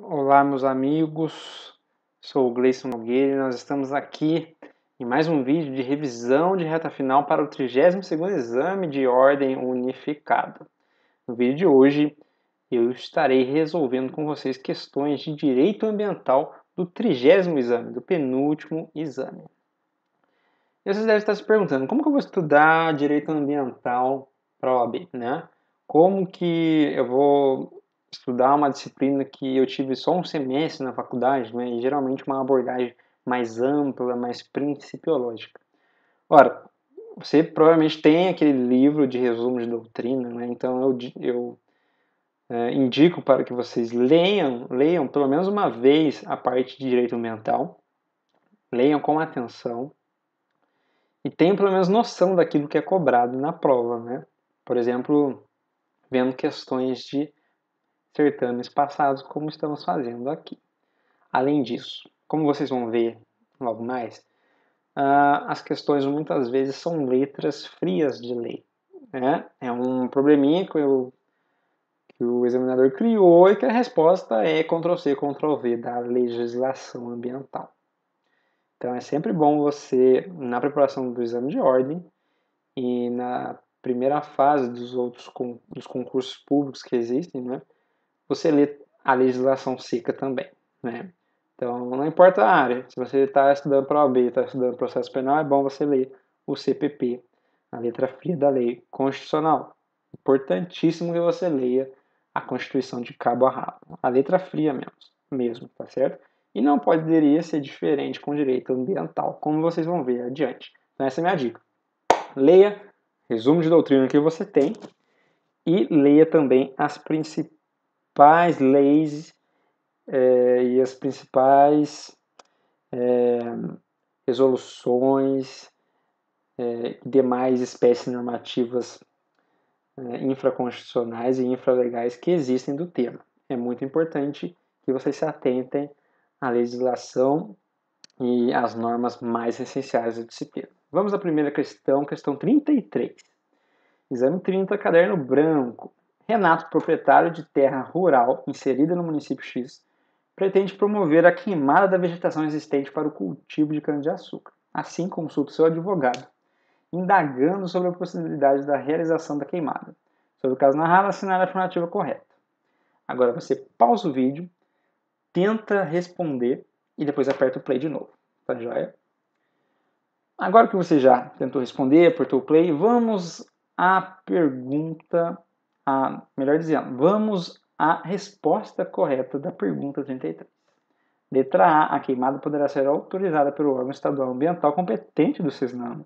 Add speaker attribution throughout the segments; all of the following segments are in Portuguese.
Speaker 1: Olá, meus amigos. Sou o Gleison Nogueira e nós estamos aqui em mais um vídeo de revisão de reta final para o 32º Exame de Ordem Unificada. No vídeo de hoje, eu estarei resolvendo com vocês questões de direito ambiental do 30º exame, do penúltimo exame. E vocês devem estar se perguntando, como que eu vou estudar direito ambiental para a OAB, né? Como que eu vou estudar uma disciplina que eu tive só um semestre na faculdade, né? E geralmente uma abordagem mais ampla, mais principiológica. Ora, você provavelmente tem aquele livro de resumo de doutrina, né? Então eu indico para que vocês leiam pelo menos uma vez a parte de direito ambiental, leiam com atenção, e tenham pelo menos noção daquilo que é cobrado na prova, né? Por exemplo, vendo questões de certames passados, como estamos fazendo aqui. Além disso, como vocês vão ver logo mais, as questões muitas vezes são letras frias de lei, né? É um probleminha que o examinador criou e que a resposta é Ctrl+C, Ctrl+V da legislação ambiental. Então é sempre bom você, na preparação do exame de ordem, e na primeira fase dos concursos públicos que existem, né, você lê a legislação seca também, né? Então, não importa a área, se você está estudando para a OAB, está estudando processo penal, é bom você ler o CPP, a letra fria da lei constitucional. Importantíssimo que você leia a Constituição de cabo a rabo, a letra fria mesmo, tá certo? E não poderia ser diferente com direito ambiental, como vocês vão ver adiante. Então, essa é a minha dica. Leia resumo de doutrina que você tem e leia também as principais leis e as principais resoluções e demais espécies normativas infraconstitucionais e infralegais que existem do tema. É muito importante que vocês se atentem à legislação e às normas mais essenciais da disciplina. Vamos à primeira questão 33. Exame 30, caderno branco. Renato, proprietário de terra rural inserida no município X, pretende promover a queimada da vegetação existente para o cultivo de cana-de-açúcar. Assim, consulta seu advogado, indagando sobre a possibilidade da realização da queimada. Sobre o caso narrado, assinar a afirmativa correta. Agora você pausa o vídeo, tenta responder e depois aperta o play de novo. Tá joia? Agora que você já tentou responder, apertou o play, vamos à pergunta, melhor dizendo, vamos à resposta correta da pergunta 33. Letra A. A queimada poderá ser autorizada pelo órgão estadual ambiental competente do CESNAM,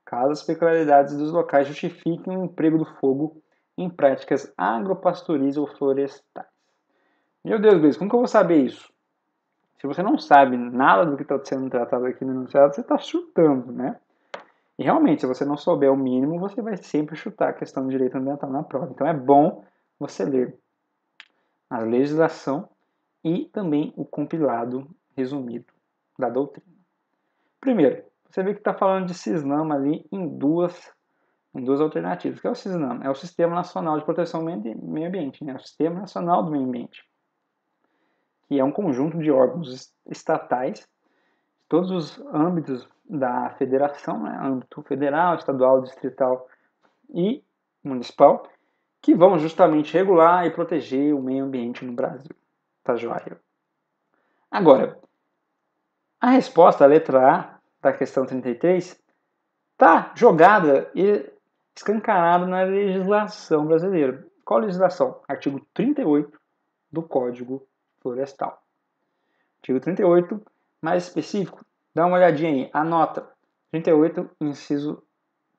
Speaker 1: caso as peculiaridades dos locais justifiquem o emprego do fogo em práticas agropastoris ou florestais. Meu Deus, Luiz, como que eu vou saber isso? Se você não sabe nada do que está sendo tratado aqui no enunciado, você está chutando, né? E realmente, se você não souber o mínimo, você vai sempre chutar a questão do direito ambiental na prova. Então é bom você ler a legislação e também o compilado resumido da doutrina. Primeiro, você vê que está falando de CISNAM ali em duas alternativas. O que é o CISNAM? É o Sistema Nacional de Proteção ao Meio Ambiente, né? O Sistema Nacional do Meio Ambiente, que é um conjunto de órgãos estatais, todos os âmbitos da federação, né? Âmbito federal, estadual, distrital e municipal, que vão justamente regular e proteger o meio ambiente no Brasil. Tá joia? Agora, a resposta, a letra A da questão 33, está jogada e escancarada na legislação brasileira. Qual legislação? Artigo 38 do Código Florestal. Artigo 38, mais específico, dá uma olhadinha aí, anota. 38, inciso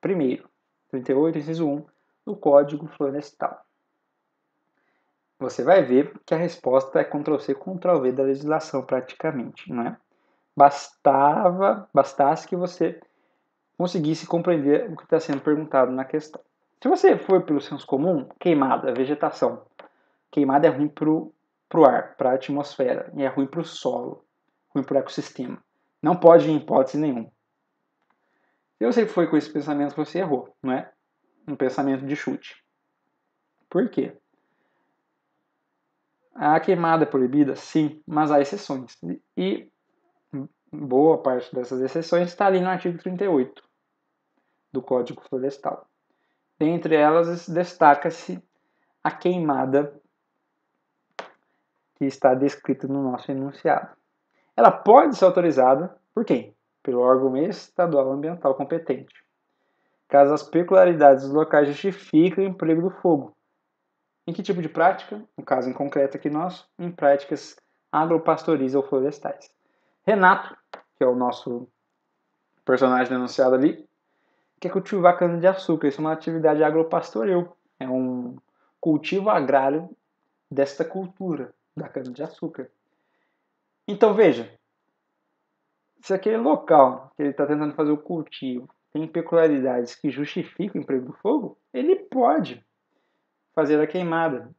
Speaker 1: 1º. 38, inciso 1 do Código Florestal. Você vai ver que a resposta é Ctrl+C, Ctrl+V da legislação praticamente, não é? Bastasse que você conseguisse compreender o que está sendo perguntado na questão. Se você for pelo senso comum, queimada, vegetação. Queimada é ruim para o ar, para a atmosfera, e é ruim para o solo, ruim para o ecossistema. Não pode em hipótese nenhuma. Se você foi com esse pensamento, você errou, não é? Um pensamento de chute. Por quê? A queimada é proibida? Sim, mas há exceções. E boa parte dessas exceções está ali no artigo 38 do Código Florestal. Dentre elas, destaca-se a queimada que está descrita no nosso enunciado. Ela pode ser autorizada por quem? Pelo órgão estadual ambiental competente, caso as peculiaridades dos locais justifiquem o emprego do fogo. Em que tipo de prática? No caso em concreto aqui nosso, em práticas agropastoris ou florestais. Renato, que é o nosso personagem denunciado ali, quer cultivar cana-de-açúcar. Isso é uma atividade agropastoril. É um cultivo agrário desta cultura da cana-de-açúcar. Então veja, se aquele local que ele está tentando fazer o cultivo tem peculiaridades que justificam o emprego do fogo, ele pode fazer a queimada,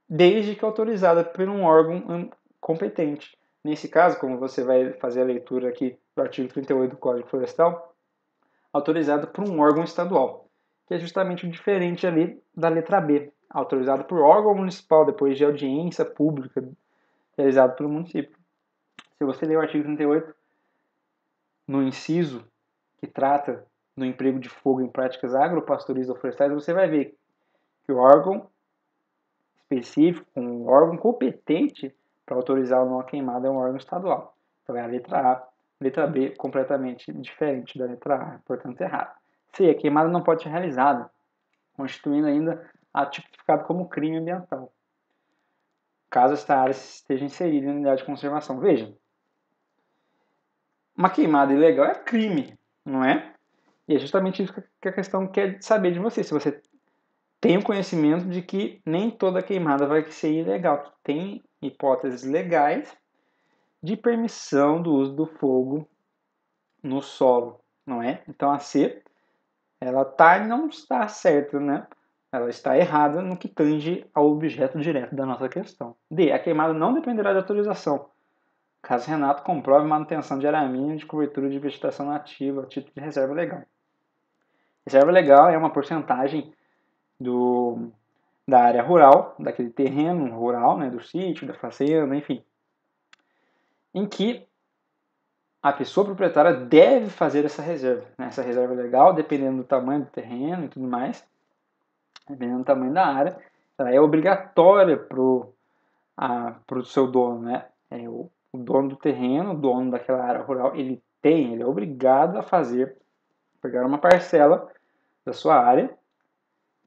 Speaker 1: desde que autorizada por um órgão competente. Nesse caso, como você vai fazer a leitura aqui do artigo 38 do Código Florestal, autorizada por um órgão estadual, que é justamente diferente ali da letra B, autorizado por órgão municipal, depois de audiência pública realizada pelo município. Se você ler o artigo 38, no inciso que trata do emprego de fogo em práticas agropastoris ou florestais, você vai ver que o órgão específico, um órgão competente para autorizar ou não a queimada é um órgão estadual. Então é a letra A. Letra B, completamente diferente da letra A, portanto errado. C, a queimada não pode ser realizada, constituindo ainda ato tipificado como crime ambiental, caso esta área esteja inserida em unidade de conservação. Veja, uma queimada ilegal é crime, não é? E é justamente isso que a questão quer saber de você. Se você tem o conhecimento de que nem toda queimada vai ser ilegal, que tem hipóteses legais de permissão do uso do fogo no solo, não é? Então a C, ela tá e não está certa, né? Ela está errada no que tange ao objeto direto da nossa questão. D, a queimada não dependerá de autorização, caso Renato comprove manutenção de área mínima de cobertura de vegetação nativa a título de reserva legal. Reserva legal é uma porcentagem da área rural, daquele terreno rural, né, do sítio, da fazenda, enfim, em que a pessoa proprietária deve fazer essa reserva. Né? Essa reserva legal, dependendo do tamanho do terreno e tudo mais, dependendo do tamanho da área, ela é obrigatória para o seu dono. Né? O dono do terreno, o dono daquela área rural, ele é obrigado a pegar uma parcela da sua área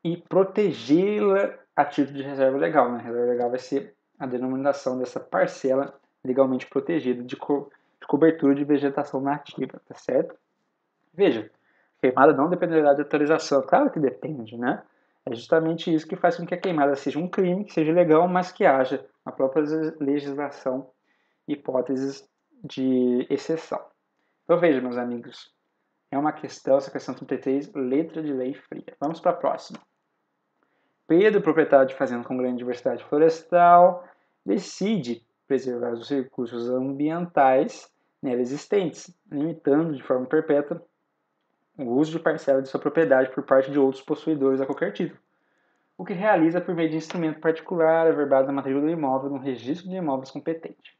Speaker 1: e protegê-la a título de reserva legal. Né? Reserva legal vai ser a denominação dessa parcela legalmente protegida de cobertura de vegetação nativa, tá certo? Veja, queimada não dependerá de autorização. Claro que depende, né? É justamente isso que faz com que a queimada seja um crime, que seja legal, mas que haja na própria legislação hipóteses de exceção. Então veja, meus amigos, é uma questão, essa questão 33, letra de lei fria. Vamos para a próxima. Pedro, proprietário de fazenda com grande diversidade florestal, decide preservar os recursos ambientais nela existentes, limitando de forma perpétua o uso de parcela de sua propriedade por parte de outros possuidores a qualquer título, o que realiza por meio de instrumento particular averbado na matrícula do imóvel no registro de imóveis competente.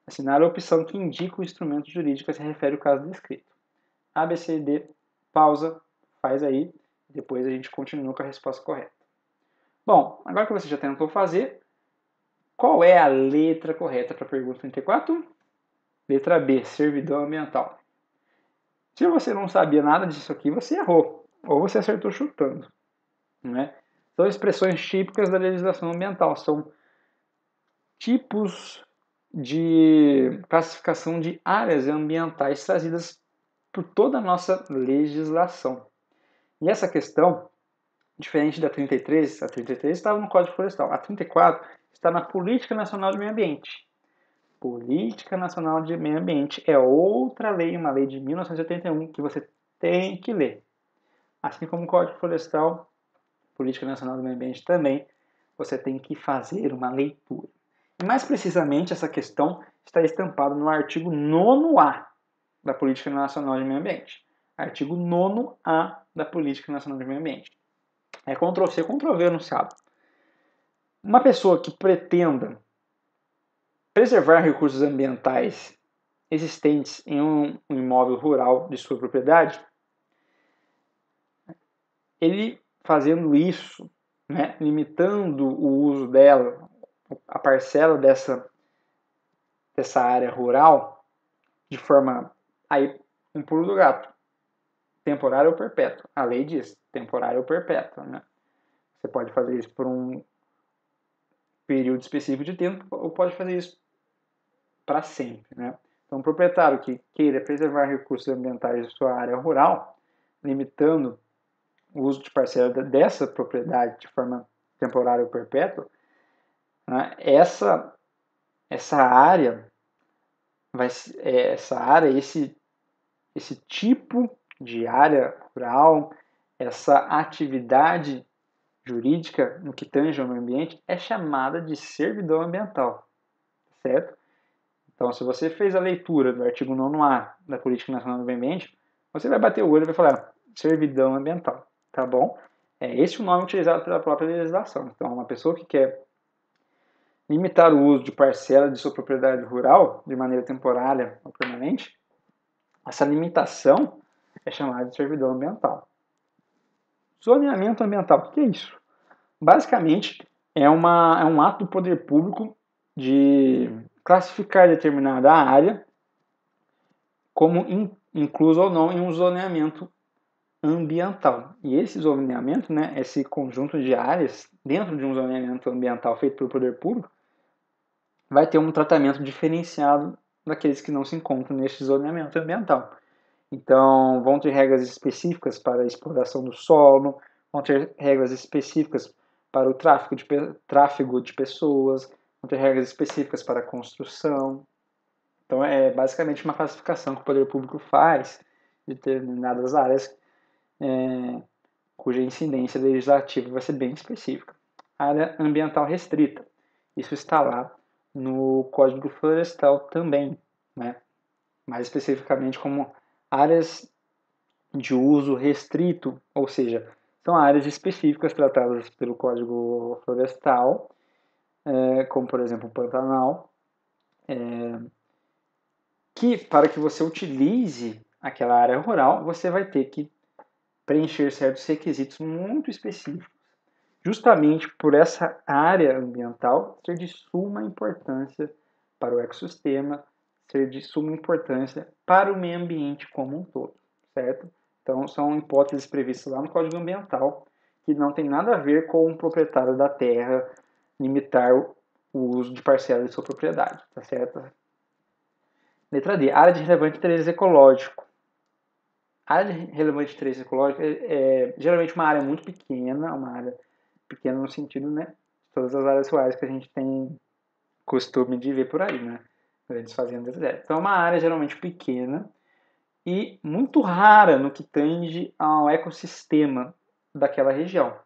Speaker 1: Assinar a opção que indica o instrumento jurídico a se refere ao caso descrito. A, B, C, D, pausa, faz aí, depois a gente continua com a resposta correta. Bom, agora que você já tentou fazer, qual é a letra correta para a pergunta 34? Letra B, servidão ambiental. Se você não sabia nada disso aqui, você errou. Ou você acertou chutando. Né? São expressões típicas da legislação ambiental. São tipos de classificação de áreas ambientais trazidas por toda a nossa legislação. E essa questão, diferente da 33, a 33 estava no Código Florestal. A 34 está na Política Nacional de Meio Ambiente. Política Nacional de Meio Ambiente é outra lei, uma lei de 1981, que você tem que ler. Assim como o Código Florestal, Política Nacional do Meio Ambiente também, você tem que fazer uma leitura. E mais precisamente, essa questão está estampada no artigo 9º-A da Política Nacional de Meio Ambiente. Artigo 9º-A da Política Nacional de Meio Ambiente. É Ctrl+C, Ctrl+V anunciado. Uma pessoa que pretenda Preservar recursos ambientais existentes em um imóvel rural de sua propriedade, ele fazendo isso, né, limitando o uso dela, a parcela dessa área rural, de forma, aí, um pulo do gato, temporário ou perpétuo. A lei diz temporário ou perpétuo, né? Você pode fazer isso por um período específico de tempo ou pode fazer isso para sempre, né? Então, um proprietário que queira preservar recursos ambientais de sua área rural, limitando o uso de parcela dessa propriedade de forma temporária ou perpétua, né, essa área esse tipo de área rural, essa atividade jurídica no que tange ao meio ambiente é chamada de servidão ambiental, certo? Então, se você fez a leitura do artigo 9º-A da Política Nacional do Meio Ambiente, você vai bater o olho e vai falar servidão ambiental, tá bom? É esse o nome utilizado pela própria legislação. Então, uma pessoa que quer limitar o uso de parcela de sua propriedade rural de maneira temporária ou permanente, essa limitação é chamada de servidão ambiental. Zoneamento ambiental, o que é isso? Basicamente, é um ato do poder público de classificar determinada área como incluso ou não em um zoneamento ambiental. E esse zoneamento, né, esse conjunto de áreas dentro de um zoneamento ambiental feito pelo poder público, vai ter um tratamento diferenciado daqueles que não se encontram neste zoneamento ambiental. Então, vão ter regras específicas para a exploração do solo, vão ter regras específicas para o tráfego de pessoas, vão ter regras específicas para a construção. Então, é basicamente uma classificação que o poder público faz de determinadas áreas cuja incidência legislativa vai ser bem específica. Área ambiental restrita. Isso está lá no Código Florestal também, né? Mais especificamente como áreas de uso restrito, ou seja, são áreas específicas tratadas pelo Código Florestal, como por exemplo o Pantanal, que para que você utilize aquela área rural, você vai ter que preencher certos requisitos muito específicos, justamente por essa área ambiental ser de suma importância para o ecossistema, ser de suma importância para o meio ambiente como um todo, certo? Então, são hipóteses previstas lá no Código Ambiental que não tem nada a ver com o proprietário da terra limitar o uso de parcela de sua propriedade, tá certo? Letra D, área de relevante interesse ecológico. A área de relevante interesse ecológico é geralmente uma área muito pequena, uma área pequena no sentido, né, de todas as áreas rurais que a gente tem costume de ver por aí, né, grandes fazendas desertas. Então é uma área geralmente pequena e muito rara no que tange ao ecossistema daquela região.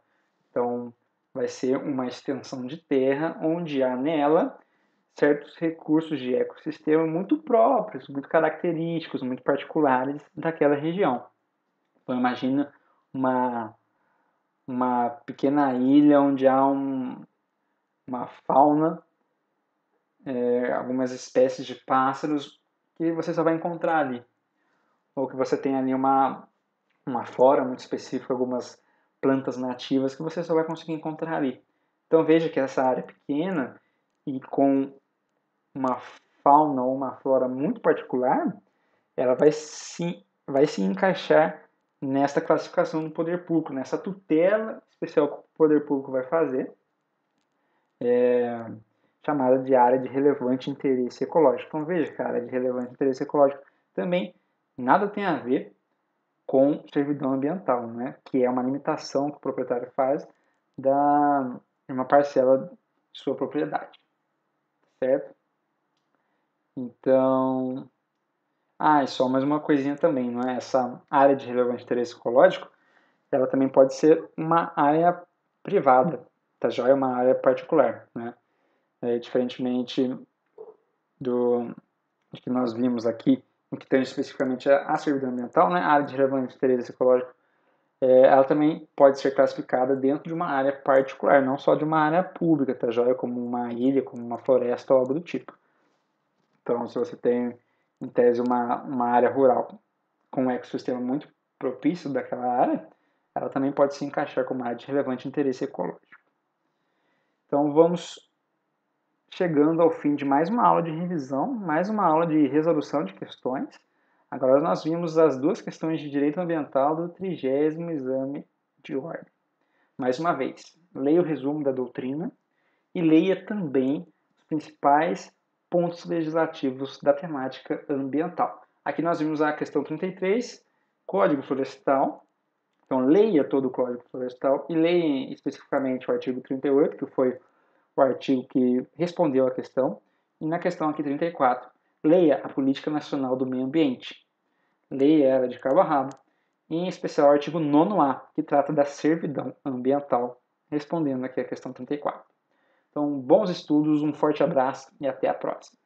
Speaker 1: Então vai ser uma extensão de terra onde há nela certos recursos de ecossistema muito próprios, muito característicos, muito particulares daquela região. Então imagina uma pequena ilha onde há uma fauna, algumas espécies de pássaros que você só vai encontrar ali. Ou que você tem ali uma flora muito específica, algumas plantas nativas que você só vai conseguir encontrar ali. Então veja que essa área pequena e com uma fauna ou uma flora muito particular, ela vai se encaixar nesta classificação do poder público, nessa tutela especial que o poder público vai fazer, chamada de área de relevante interesse ecológico. Então veja que a área de relevante interesse ecológico também nada tem a ver com servidão ambiental, né? Que é uma limitação que o proprietário faz de uma parcela de sua propriedade, certo? Então, e só mais uma coisinha também, não é? Essa área de relevante interesse ecológico, ela também pode ser uma área privada, tá? Já é uma área particular, né? Diferentemente de que nós vimos aqui, no que tange especificamente a servidão ambiental, né? A área de relevante interesse ecológico, ela também pode ser classificada dentro de uma área particular, não só de uma área pública, tá? Já é como uma ilha, como uma floresta ou algo do tipo. Então, se você tem, em tese, uma área rural com um ecossistema muito propício daquela área, ela também pode se encaixar como área de relevante interesse ecológico. Então, vamos chegando ao fim de mais uma aula de revisão, mais uma aula de resolução de questões. Agora nós vimos as duas questões de direito ambiental do 30º exame de ordem. Mais uma vez, leia o resumo da doutrina e leia também os principais pontos legislativos da temática ambiental. Aqui nós vimos a questão 33, Código Florestal. Então, leia todo o Código Florestal e leia especificamente o artigo 38, que foi o artigo que respondeu a questão. E na questão aqui 34, leia a Política Nacional do Meio Ambiente. Leia ela de cabo a rabo, em especial o artigo 9º-A, que trata da servidão ambiental, respondendo aqui a questão 34. Então, bons estudos, um forte abraço e até a próxima.